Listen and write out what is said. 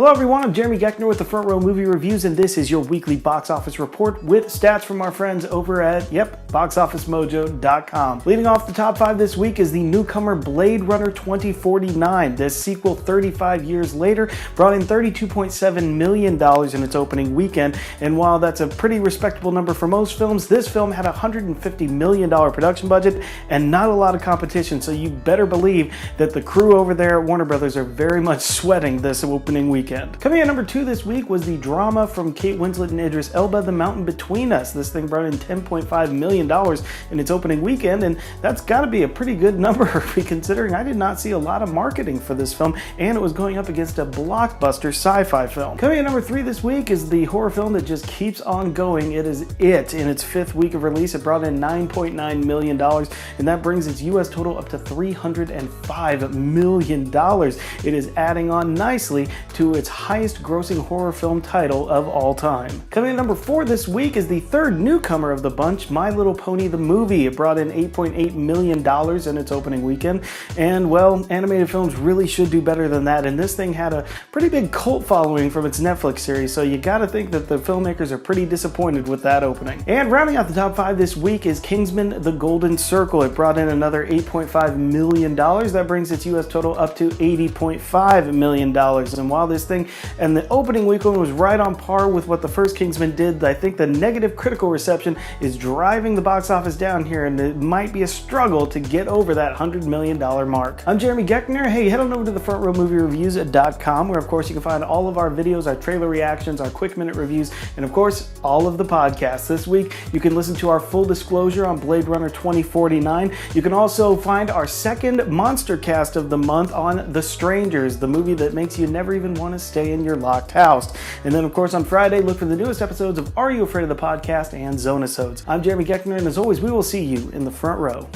Hello everyone, I'm Jeremy Geckner with the Front Row Movie Reviews, and this is your weekly box office report with stats from our friends over at, boxofficemojo.com. Leading off the top 5 this week is the newcomer Blade Runner 2049. This sequel 35 years later brought in $32.7 million in its opening weekend, and while that's a pretty respectable number for most films, this film had a $150 million production budget and not a lot of competition, so you better believe that the crew over there at Warner Brothers are very much sweating this opening weekend. Coming in at number 2 this week was the drama from Kate Winslet and Idris Elba, The Mountain Between Us. This thing brought in $10.5 million in its opening weekend, and that's got to be a pretty good number considering I did not see a lot of marketing for this film, and it was going up against a blockbuster sci-fi film. Coming in at number 3 this week is the horror film that just keeps on going. It is It. In its 5th week of release, it brought in $9.9 million, and that brings its US total up to $305 million. It is adding on nicely to its highest grossing horror film title of all time. Coming in at number 4 this week is the third newcomer of the bunch, My Little Pony the movie. It brought in $8.8 million in its opening weekend, and well, animated films really should do better than that, and this thing had a pretty big cult following from its Netflix series, so you gotta think that the filmmakers are pretty disappointed with that opening. And rounding out the top 5 this week is Kingsman: The Golden Circle. It brought in another $8.5 million. That brings its US total up to $80.5 million, and while this thing and the opening weekend was right on par with what the first Kingsman did, I think the negative critical reception is driving the box office down here, and it might be a struggle to get over that $100 million mark. I'm Jeremy Geckner. Hey, head on over to the frontrowmoviereviews.com, where of course you can find all of our videos, our trailer reactions, our quick minute reviews, and of course all of the podcasts. This week you can listen to our full disclosure on Blade Runner 2049. You can also find our second monster cast of the month on The Strangers, the movie that makes you never even want to stay in your locked house. And then of course on Friday, look for the newest episodes of Are You Afraid of the Podcast and Zone-isodes. I'm Jeremy Geckner, and as always, we will see you in the front row.